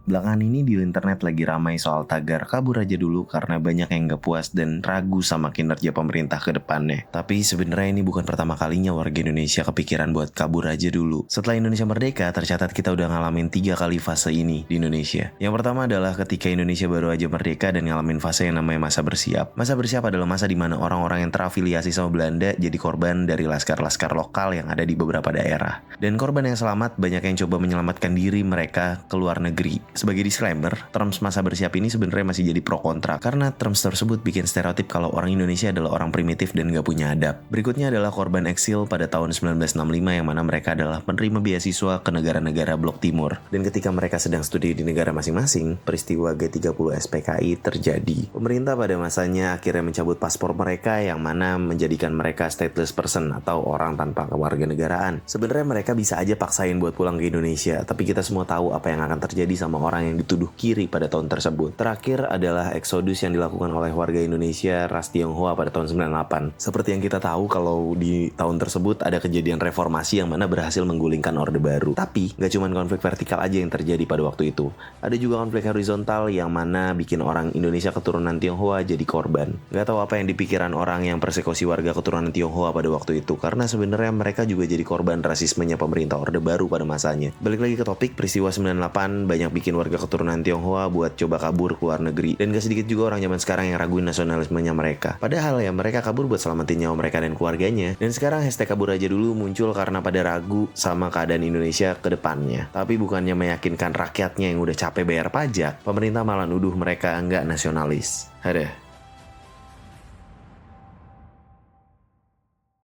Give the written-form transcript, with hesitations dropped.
Belakangan ini di internet lagi ramai soal tagar kabur aja dulu karena banyak yang gak puas dan ragu sama kinerja pemerintah ke depannya. Tapi sebenarnya ini bukan pertama kalinya warga Indonesia kepikiran buat kabur aja dulu. Setelah Indonesia merdeka, tercatat kita udah ngalamin 3 kali fase ini di Indonesia. Yang pertama adalah ketika Indonesia baru aja merdeka dan ngalamin fase yang namanya masa bersiap. Masa bersiap adalah masa di mana orang-orang yang terafiliasi sama Belanda jadi korban dari laskar-laskar lokal yang ada di beberapa daerah. Dan korban yang selamat banyak yang coba menyelamatkan diri mereka ke luar negeri. Sebagai disclaimer, terms masa bersiap ini sebenarnya masih jadi pro kontra karena terms tersebut bikin stereotip kalau orang Indonesia adalah orang primitif dan gak punya adab. Berikutnya adalah korban eksil pada tahun 1965 yang mana mereka adalah penerima beasiswa ke negara-negara Blok Timur. Dan ketika mereka sedang studi di negara masing-masing, peristiwa G30 SPKI terjadi. Pemerintah pada masanya akhirnya mencabut paspor mereka yang mana menjadikan mereka stateless person atau orang tanpa kewarganegaraan. Sebenarnya mereka bisa aja paksain buat pulang ke Indonesia, tapi kita semua tahu apa yang akan terjadi sama orang yang dituduh kiri pada tahun tersebut. Terakhir adalah eksodus yang dilakukan oleh warga Indonesia ras Tionghoa pada tahun 98. Seperti yang kita tahu kalau di tahun tersebut ada kejadian reformasi yang mana berhasil menggulingkan Orde Baru. Tapi gak cuma konflik vertikal aja yang terjadi pada waktu itu. Ada juga konflik horizontal yang mana bikin orang Indonesia keturunan Tionghoa jadi korban. Gak tahu apa yang dipikiran orang yang persekusi warga keturunan Tionghoa pada waktu itu, karena sebenarnya mereka juga jadi korban rasismenya pemerintah Orde Baru pada masanya. Balik lagi ke topik, peristiwa 98 banyak bikin warga keturunan Tionghoa buat coba kabur ke luar negeri. Dan gak sedikit juga orang zaman sekarang yang raguin nasionalismenya mereka. Padahal ya mereka kabur buat selamatin nyawa mereka dan keluarganya. Dan sekarang hashtag kabur aja dulu muncul karena pada ragu sama keadaan Indonesia ke depannya. Tapi bukannya meyakinkan rakyatnya yang udah capek bayar pajak, pemerintah malah nuduh mereka nggak nasionalis. Ada.